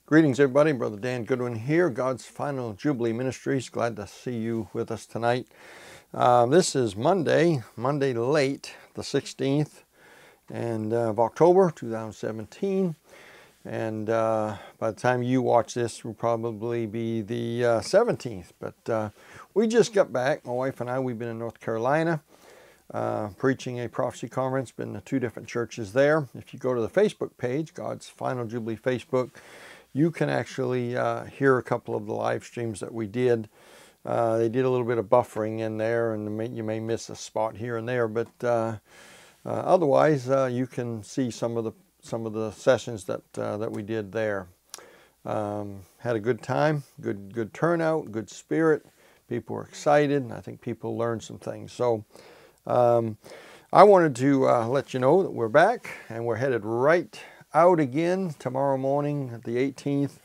Greetings, everybody. Brother Dan Goodwin here, God's Final Jubilee Ministries. Glad to see you with us tonight. This is Monday late, the 16th of October, 2017. And by the time you watch this, will probably be the 17th. But we just got back, my wife and I. We've been in North Carolina preaching a prophecy conference. Been to two different churches there. If you go to the Facebook page, God's Final Jubilee Facebook, you can actually hear a couple of the live streams that we did. They did a little bit of buffering in there, and you may miss a spot here and there, but otherwise you can see some of the sessions that we did there. Had a good time, good turnout, good spirit. People were excited, and I think people learned some things. So I wanted to let you know that we're back, and we're headed right out again tomorrow morning, the 18th,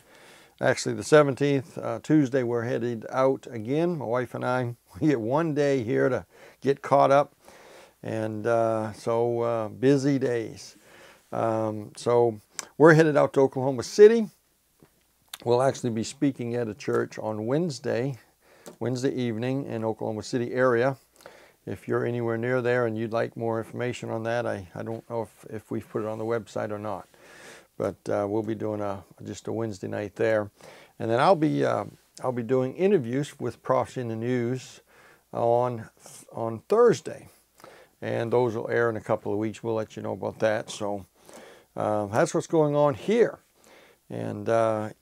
actually the 17th, Tuesday. We're headed out again, my wife and I. We get one day here to get caught up, and so busy days. So we're headed out to Oklahoma City. We'll actually be speaking at a church on Wednesday evening in Oklahoma City area. If you're anywhere near there and you'd like more information on that, I don't know if we've put it on the website or not. But we'll be doing just a Wednesday night there, and then I'll be doing interviews with Prophecy in the News on Thursday, and those will air in a couple of weeks. We'll let you know about that. So that's what's going on here. And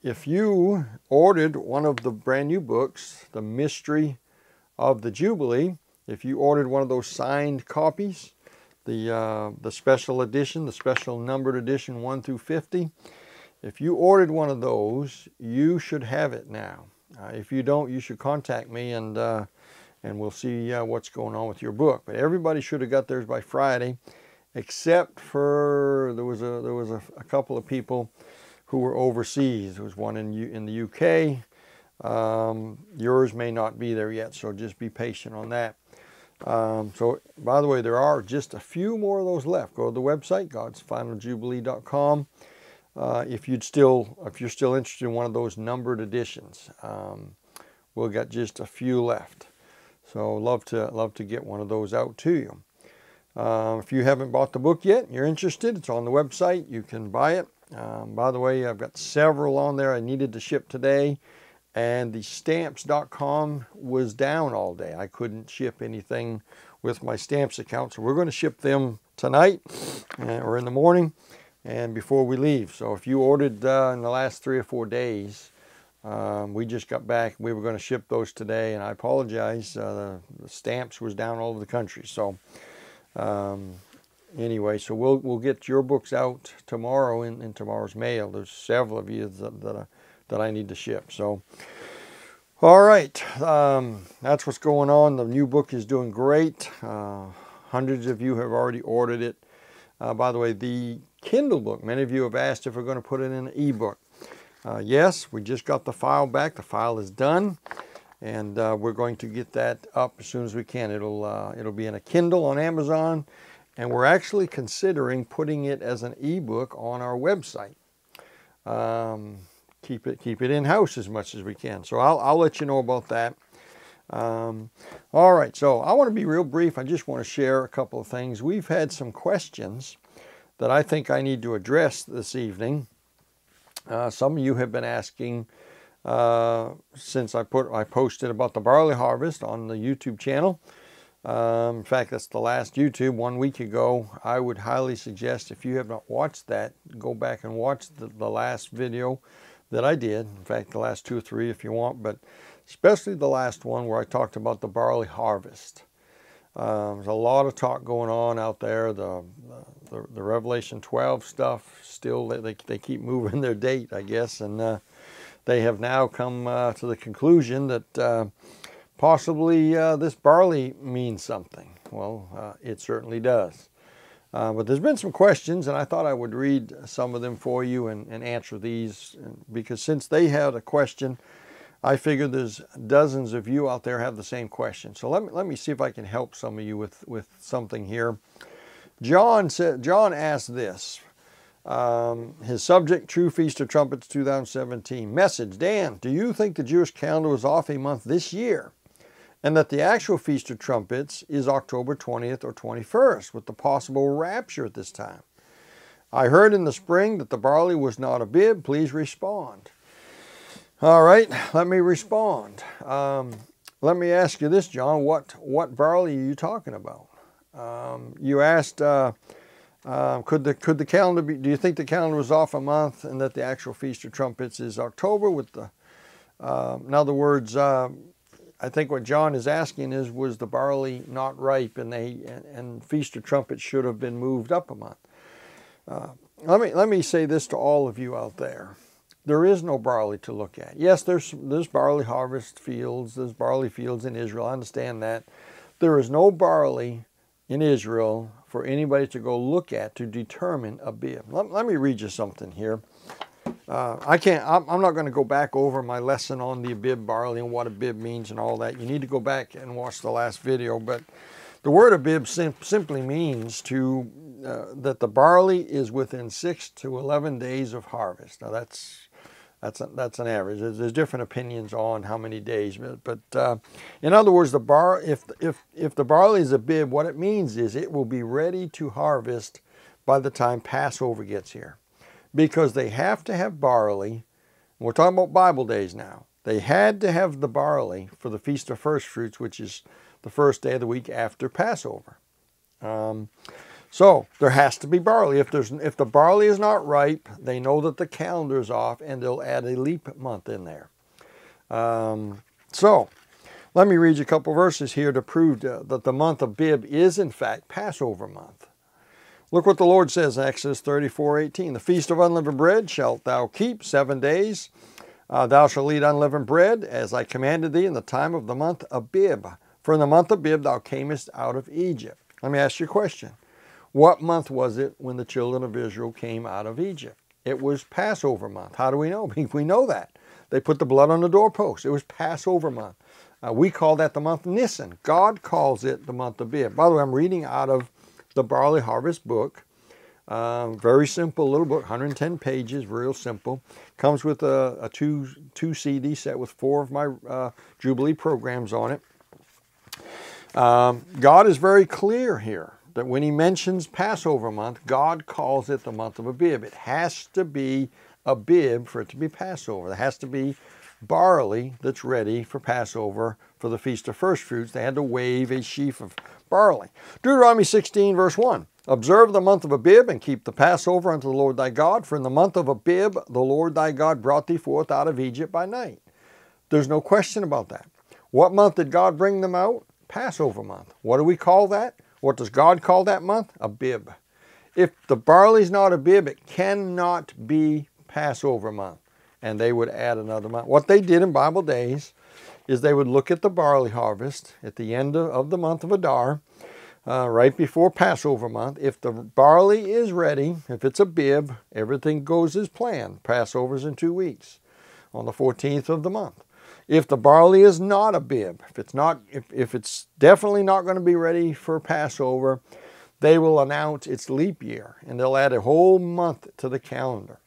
if you ordered one of the brand new books, The Mystery of the Jubilee, if you ordered one of those signed copies, the special edition, the special numbered edition 1 through 50. If you ordered one of those, you should have it now. If you don't, you should contact me, and we'll see what's going on with your book. But everybody should have got theirs by Friday, except for there was a couple of people who were overseas. There was one in the UK. Yours may not be there yet, so just be patient on that. So, by the way, there are just a few more of those left. Go to the website, godsfinaljubilee.com. If you're still interested in one of those numbered editions, we'll get just a few left. So, love to get one of those out to you. If you haven't bought the book yet, and you're interested, it's on the website. You can buy it. By the way, I've got several on there I needed to ship today. And the stamps.com was down all day. I couldn't ship anything with my stamps account. So we're going to ship them tonight or in the morning and before we leave. So if you ordered in the last 3 or 4 days, we just got back. We were going to ship those today, and I apologize. The stamps was down all over the country. So anyway, so we'll get your books out tomorrow in tomorrow's mail. There's several of you that I need to ship. So, all right, that's what's going on. The new book is doing great. Hundreds of you have already ordered it. By the way, the Kindle book, many of you have asked if we're going to put it in an ebook. Yes, we just got the file back. The file is done, and we're going to get that up as soon as we can. It'll be in a Kindle on Amazon, and we're actually considering putting it as an ebook on our website. Keep it in-house as much as we can. So I'll let you know about that. All right, so I want to be real brief. I just want to share a couple of things. We've had some questions that I think I need to address this evening. Some of you have been asking since I posted about the barley harvest on the YouTube channel. In fact, that's the last YouTube 1 week ago. I would highly suggest, if you have not watched that, go back and watch the last video that I did. In fact, the last 2 or 3 if you want, but especially the last one where I talked about the barley harvest. There's a lot of talk going on out there. The Revelation 12 stuff, still they keep moving their date, I guess, and they have now come to the conclusion that possibly this barley means something. Well, it certainly does. But there's been some questions, and I thought I would read some of them for you and answer these, because since they had a question, I figure there's dozens of you out there have the same question. So let me see if I can help some of you with something here. John asked this. His subject, True Feast of Trumpets 2017. Message, Dan, do you think the Jewish calendar was off a month this year and that the actual Feast of Trumpets is October 20th or 21st with the possible rapture at this time? I heard in the spring that the barley was not a bib. Please respond. All right, let me respond. Let me ask you this, John. What barley are you talking about? You asked, could the calendar be? Do you think the calendar was off a month, and that the actual Feast of Trumpets is October? With the, in other words, I think what John is asking is, was the barley not ripe, and Feast of Trumpets should have been moved up a month? Let me say this to all of you out there. There is no barley to look at. Yes, there's barley harvest fields. There's barley fields in Israel. I understand that. There is no barley in Israel for anybody to go look at to determine a bib. Let me read you something here. I'm not going to go back over my lesson on the abib barley and what a bib means and all that. You need to go back and watch the last video. But the word abib simply means that the barley is within 6 to 11 days of harvest. Now that's an average. There's different opinions on how many days, but in other words, if the barley is a bib, what it means is it will be ready to harvest by the time Passover gets here, because they have to have barley. We're talking about Bible days now. They had to have the barley for the Feast of First Fruits, which is the first day of the week after Passover. So there has to be barley. If the barley is not ripe, they know that the calendar is off, and they'll add a leap month in there. So let me read you a couple verses here to prove that the month of Bib is in fact Passover month. Look what the Lord says in Exodus 34:18. The feast of unleavened bread shalt thou keep 7 days. Thou shalt eat unleavened bread, as I commanded thee in the time of the month of Bib. For in the month of Bib thou camest out of Egypt. Let me ask you a question. What month was it when the children of Israel came out of Egypt? It was Passover month. How do we know? We know that. They put the blood on the doorpost. It was Passover month. We call that the month Nisan. God calls it the month of Bib. By the way, I'm reading out of the Barley Harvest book. Very simple little book, 110 pages, real simple. Comes with a two CD set with 4 of my Jubilee programs on it. God is very clear here that when he mentions Passover month, God calls it the month of Abib. It has to be Abib for it to be Passover. There has to be barley that's ready for Passover for the Feast of First Fruits. They had to wave a sheaf of barley. Deuteronomy 16 verse 1. Observe the month of Abib and keep the Passover unto the Lord thy God. For in the month of Abib the Lord thy God brought thee forth out of Egypt by night. There's no question about that. What month did God bring them out? Passover month. What do we call that? What does God call that month? Abib. If the barley's not Abib, it cannot be Passover month. And they would add another month. What they did in Bible days is they would look at the barley harvest at the end of the month of Adar, right before Passover month. If the barley is ready, if it's Abib, everything goes as planned. Passover's in 2 weeks, on the 14th of the month. If the barley is not Abib, if it's definitely not going to be ready for Passover, they will announce it's leap year, and they'll add a whole month to the calendar.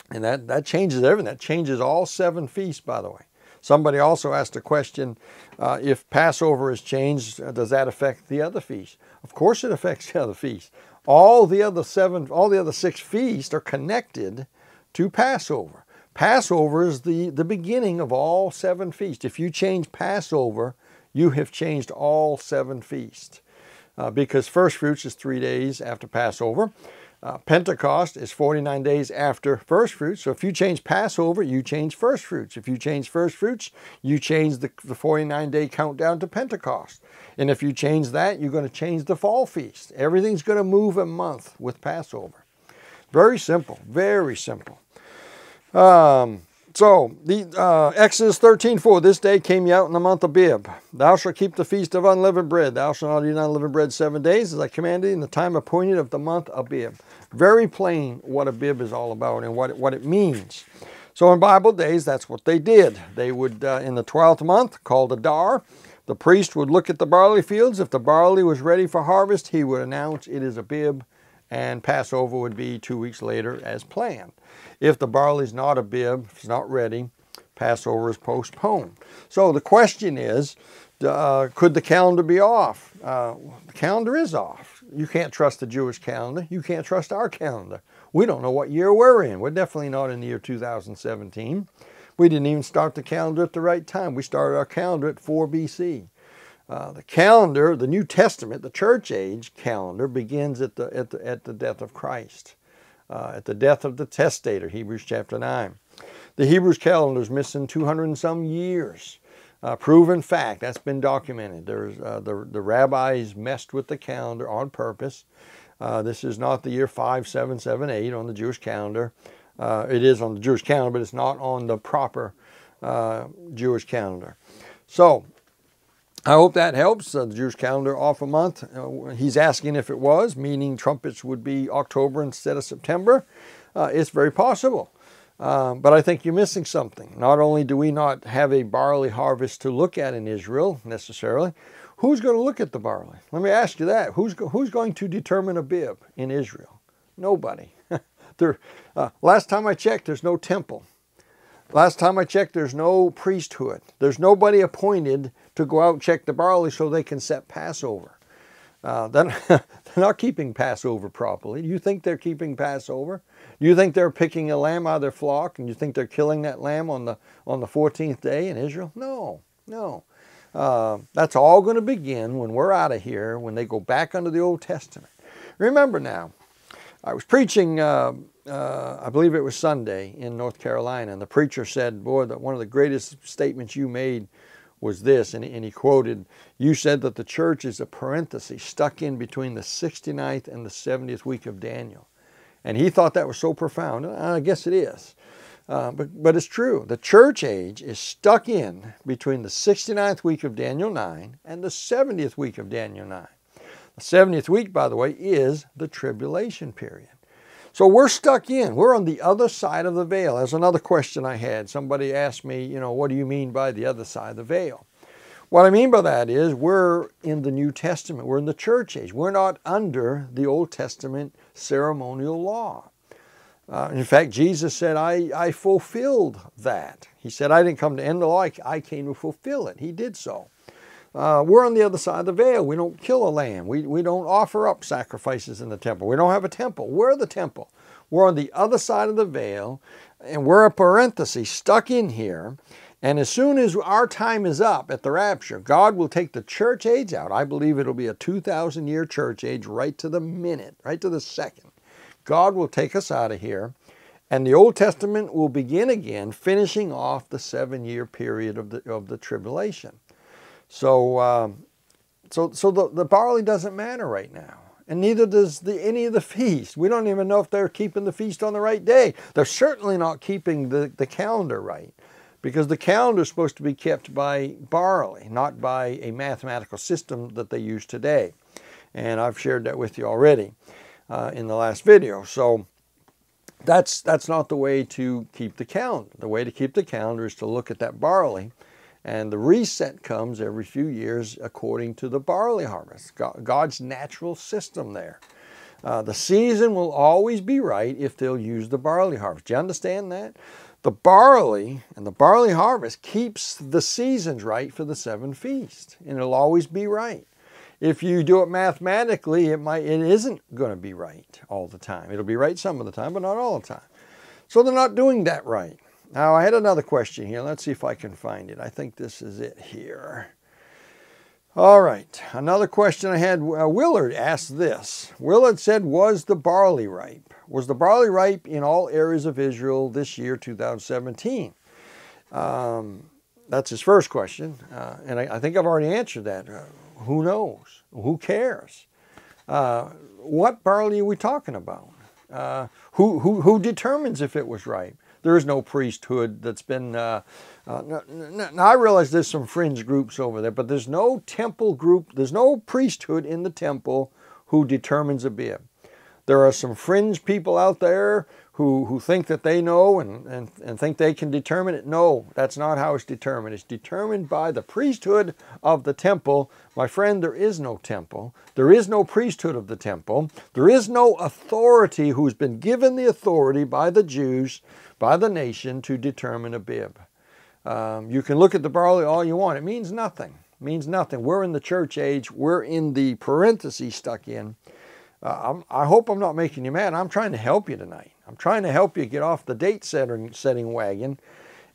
And that changes everything. That changes all 7 feasts, by the way. Somebody also asked a question, if Passover is changed, does that affect the other feasts? Of course it affects the other feasts. All the other 6 feasts are connected to Passover. Passover is the beginning of all 7 feasts. If you change Passover, you have changed all 7 feasts. Because First Fruits is 3 days after Passover. Pentecost is 49 days after First Fruits. So if you change Passover, you change First Fruits. If you change First Fruits, you change the 49-day countdown to Pentecost. And if you change that, you're going to change the fall feast. Everything's going to move a month with Passover. Very simple, very simple. Exodus 13:4, this day came ye out in the month of Bib. Thou shalt keep the feast of unleavened bread. Thou shalt not eat unleavened bread 7 days, as I commanded in the time appointed of the month of Bib. Very plain what Abib is all about and what it means. So in Bible days, that's what they did. They would, in the 12th month, called Adar, the priest would look at the barley fields. If the barley was ready for harvest, he would announce it is Abib, and Passover would be 2 weeks later as planned. If the barley's not a bib, if it's not ready, Passover is postponed. So the question is, could the calendar be off? The calendar is off. You can't trust the Jewish calendar. You can't trust our calendar. We don't know what year we're in. We're definitely not in the year 2017. We didn't even start the calendar at the right time. We started our calendar at 4 BC. The calendar, the New Testament, the church age calendar begins at the death of Christ, at the death of the testator, Hebrews chapter 9. The Hebrews calendar is missing 200 and some years. Proven fact, that's been documented. There's the rabbis messed with the calendar on purpose. This is not the year 5778 on the Jewish calendar. It is on the Jewish calendar, but it's not on the proper Jewish calendar. So, I hope that helps. The Jewish calendar off a month. He's asking if it was, meaning trumpets would be October instead of September. It's very possible. But I think you're missing something. Not only do we not have a barley harvest to look at in Israel necessarily, who's going to look at the barley? Let me ask you that. Who's going to determine a bib in Israel? Nobody. Last time I checked, there's no temple. Last time I checked, there's no priesthood. There's nobody appointed to go out and check the barley so they can set Passover. They're not keeping Passover properly. Do you think they're keeping Passover? Do you think they're picking a lamb out of their flock and you think they're killing that lamb on the 14th day in Israel? No, no. That's all going to begin when we're out of here, when they go back under the Old Testament. Remember now, I was preaching, I believe it was Sunday in North Carolina, and the preacher said, boy, one of the greatest statements you made was this, and he quoted, you said that the church is a parenthesis stuck in between the 69th and the 70th week of Daniel. And he thought that was so profound. I guess it is. But it's true. The church age is stuck in between the 69th week of Daniel 9 and the 70th week of Daniel 9. The 70th week, by the way, is the tribulation period. So we're stuck in. We're on the other side of the veil. That's another question I had. Somebody asked me, what do you mean by the other side of the veil? What I mean by that is we're in the New Testament. We're in the church age. We're not under the Old Testament ceremonial law. In fact, Jesus said, I fulfilled that. He said, I didn't come to end the law. I came to fulfill it. He did so. We're on the other side of the veil. We don't kill a lamb. We don't offer up sacrifices in the temple. We don't have a temple. We're the temple. We're on the other side of the veil, and we're a parenthesis stuck in here. And as soon as our time is up at the rapture, God will take the church age out. I believe it'll be a 2,000-year church age right to the minute, right to the second. God will take us out of here, and the Old Testament will begin again, finishing off the 7-year period of the tribulation. So, the barley doesn't matter right now, and neither does any of the feast. We don't even know if they're keeping the feast on the right day. They're certainly not keeping the calendar right, because the calendar is supposed to be kept by barley, not by a mathematical system that they use today. And I've shared that with you already in the last video. So that's not the way to keep the calendar. The way to keep the calendar is to look at that barley. And the reset comes every few years according to the barley harvest, God's natural system there. The season will always be right if they'll use the barley harvest. Do you understand that? The barley and the barley harvest keeps the seasons right for the 7 feasts, and it'll always be right. If you do it mathematically, it isn't going to be right all the time. It'll be right some of the time, but not all the time. So they're not doing that right. Now, I had another question here. Let's see if I can find it. I think this is it here. All right. Another question I had. Willard asked this. Willard said, was the barley ripe? Was the barley ripe in all areas of Israel this year, 2017? That's his first question. And I think I've already answered that. Who knows? Who cares? What barley are we talking about? Who determines if it was ripe? There is no priesthood that's been, now I realize there's some fringe groups over there, but there's no temple group, there's no priesthood in the temple who determines a bib. There are some fringe people out there who think that they know and think they can determine it. No, that's not how it's determined. It's determined by the priesthood of the temple. My friend, there is no temple. There is no priesthood of the temple. There is no authority who's been given the authority by the Jews, by the nation, to determine a bib. You can look at the barley all you want. It means nothing. It means nothing. We're in the church age. We're in the parentheses stuck in. I hope I'm not making you mad. I'm trying to help you tonight. I'm trying to help you get off the date setting wagon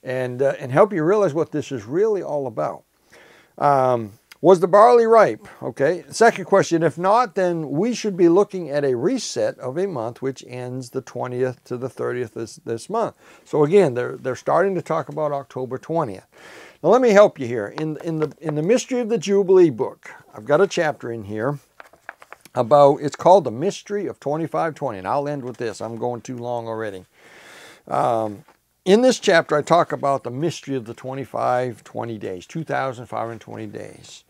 and help you realize what this is really all about. Was the barley ripe? Okay. Second question, if not, then we should be looking at a reset of a month which ends the 20th to the 30th this month. So again, they're starting to talk about October 20th. Now let me help you here. In the Mystery of the Jubilee book, I've got a chapter in here about, it's called The Mystery of 2520, and I'll end with this. I'm going too long already. In this chapter, I talk about the mystery of the 2520 days, 2,520 days.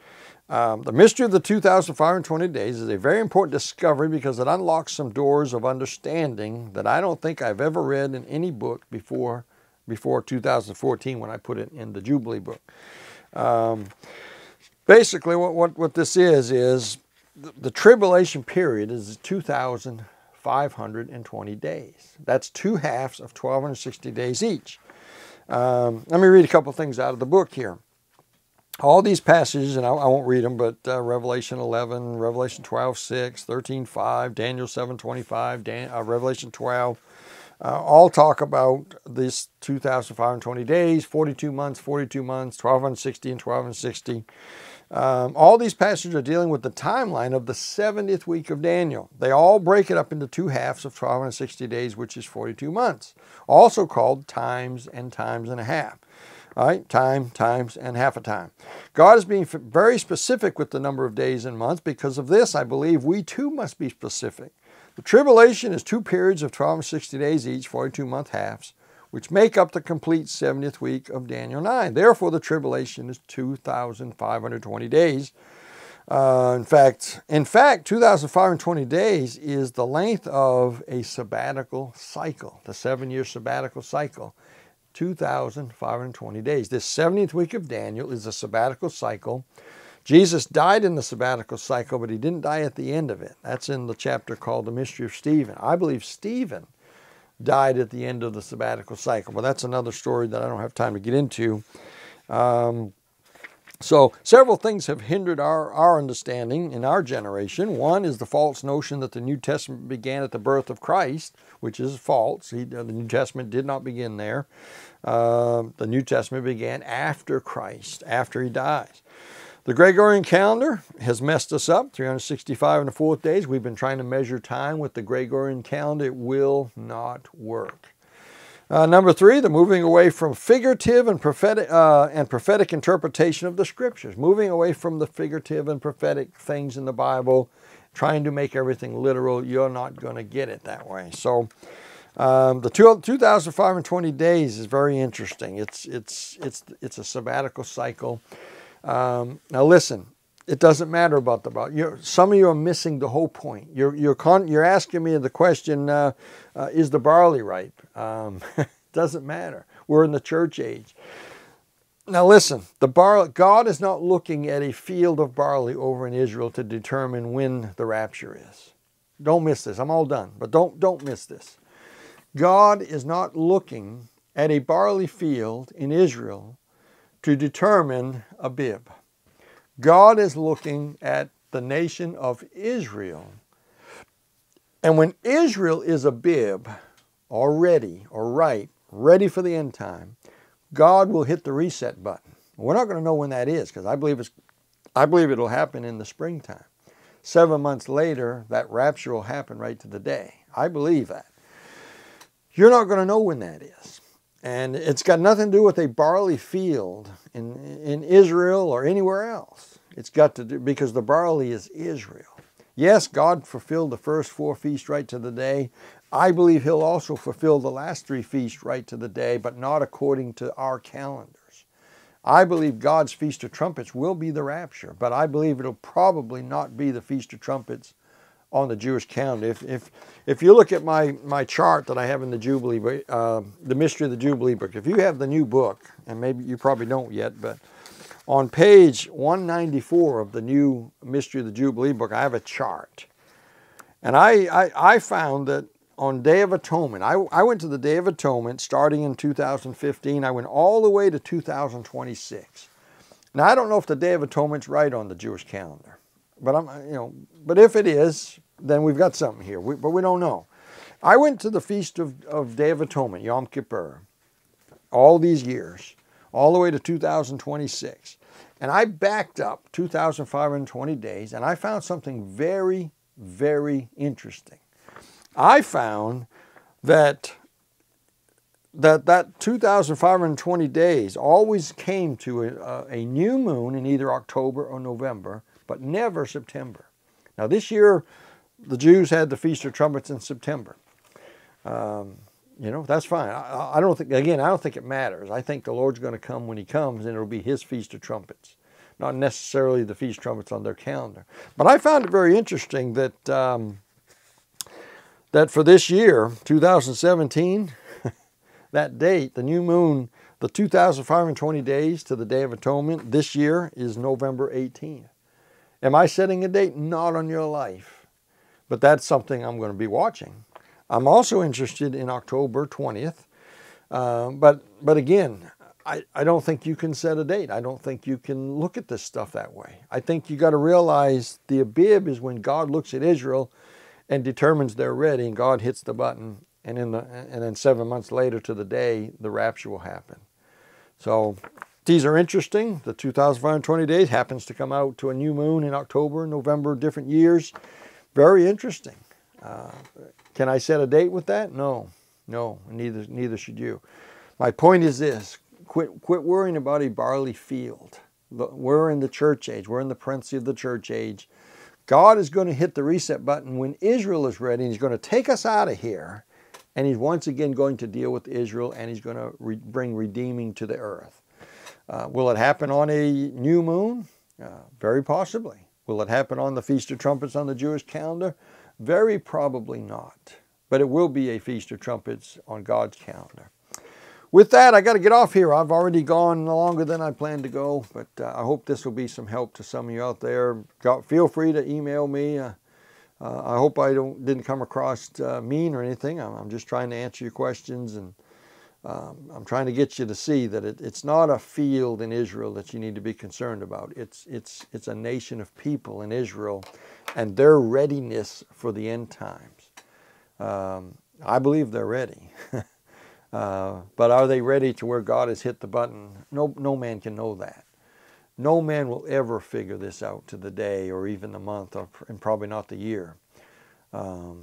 The mystery of the 2,520 days is a very important discovery because it unlocks some doors of understanding that I don't think I've ever read in any book before 2014 when I put it in the Jubilee book. Basically, what this is the tribulation period is 2,520 days. That's 2 halves of 1,260 days each. Let me read a couple things out of the book here. All these passages, and I won't read them, but Revelation 11, Revelation 12:6, 13:5, Daniel 7:25, Revelation 12, all talk about this 2,520 days, 42 months, 1,260 and 1,260. All these passages are dealing with the timeline of the 70th week of Daniel. They all break it up into 2 halves of 1,260 days, which is 42 months, also called times and a half. All right, times and half a time. God is being very specific with the number of days and months. Because of this, I believe we too must be specific. The tribulation is 2 periods of 1,260 days each, 42-month halves, which make up the complete 70th week of Daniel 9. Therefore, the tribulation is 2,520 days. In fact, 2,520 days is the length of a sabbatical cycle, the 7-year sabbatical cycle, 2,520 days. This 70th week of Daniel is a sabbatical cycle. Jesus died in the sabbatical cycle, but he didn't die at the end of it. That's in the chapter called The Mystery of Stephen. I believe Stephen died at the end of the sabbatical cycle, but that's another story that I don't have time to get into. So several things have hindered our understanding in our generation. One is the false notion that the New Testament began at the birth of Christ, which is false. The New Testament did not begin there. The New Testament began after Christ, after he dies. The Gregorian calendar has messed us up, 365 and 1/4 days. We've been trying to measure time with the Gregorian calendar. It will not work. Number 3, the moving away from figurative and prophetic interpretation of the Scriptures. Moving away from the figurative and prophetic things in the Bible, trying to make everything literal. You're not going to get it that way. So the 2,520 days is very interesting. It's a sabbatical cycle. Now listen, it doesn't matter about the barley. Some of you are missing the whole point. You're asking me the question, is the barley ripe? Doesn't matter. We're in the church age. Now listen, God is not looking at a field of barley over in Israel to determine when the rapture is. Don't miss this. I'm all done, but don't miss this. God is not looking at a barley field in Israel to determine a bib. God is looking at the nation of Israel. And when Israel is a bib, or ready, or ripe, ready for the end time, God will hit the reset button. We're not going to know when that is, because I believe it'll happen in the springtime. 7 months later, that rapture will happen right to the day. I believe that. You're not going to know when that is. And it's got nothing to do with a barley field in Israel or anywhere else. It's got to do, because the barley is Israel. Yes, God fulfilled the first 4 feasts right to the day. I believe he'll also fulfill the last 3 feasts right to the day, but not according to our calendars. I believe God's Feast of Trumpets will be the rapture, but I believe it'll probably not be the Feast of Trumpets on the Jewish calendar. If you look at my chart that I have in the Jubilee, the Mystery of the Jubilee book, if you have the new book, and maybe you probably don't yet, but on page 194 of the new Mystery of the Jubilee book, I have a chart. And I found that on Day of Atonement, I went to the Day of Atonement starting in 2015. I went all the way to 2026. Now, I don't know if the Day of Atonement's right on the Jewish calendar, but but if it is, then we've got something here. But we don't know. I went to the Feast of Day of Atonement, Yom Kippur, all these years, all the way to 2026. And I backed up 2,520 days, and I found something very, very interesting. I found that 2,520 days always came to a new moon in either October or November, but never September. Now this year, the Jews had the Feast of Trumpets in September. That's fine. I don't think it matters. I think the Lord's going to come when he comes, and it'll be his Feast of Trumpets, not necessarily the Feast of Trumpets on their calendar. But I found it very interesting that that for this year, 2017, that date, the new moon, the 2,520 days to the Day of Atonement this year is November 18th. Am I setting a date? Not on your life. But that's something I'm going to be watching. I'm also interested in October 20th. But again, I don't think you can set a date. I don't think you can look at this stuff that way. I think you got to realize the Abib is when God looks at Israel and determines they're ready, and God hits the button, and then 7 months later to the day, the rapture will happen. So these are interesting. The 2,520 days happens to come out to a new moon in October, November, different years. Very interesting. Can I set a date with that? No, neither should you. My point is this: quit worrying about a barley field. We're in the church age. We're in the primacy of the church age. God is going to hit the reset button when Israel is ready, and he's going to take us out of here, and he's once again going to deal with Israel, and he's going to bring redeeming to the earth. Will it happen on a new moon? Very possibly. Will it happen on the Feast of Trumpets on the Jewish calendar? Very probably not. But it will be a Feast of Trumpets on God's calendar. With that, I got to get off here. I've already gone longer than I planned to go, but I hope this will be some help to some of you out there. Feel free to email me. I hope I didn't come across mean or anything. I'm just trying to answer your questions, and I'm trying to get you to see that it's not a field in Israel that you need to be concerned about. It's a nation of people in Israel and their readiness for the end times. I believe they're ready. But are they ready to where God has hit the button? No man can know that. No man will ever figure this out to the day or even the month, and probably not the year. All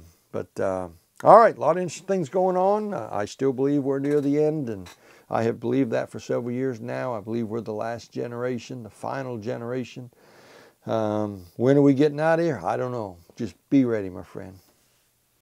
right, a lot of interesting things going on. I still believe we're near the end, and I have believed that for several years now. I believe we're the last generation, the final generation. When are we getting out of here? I don't know. Just be ready, my friend.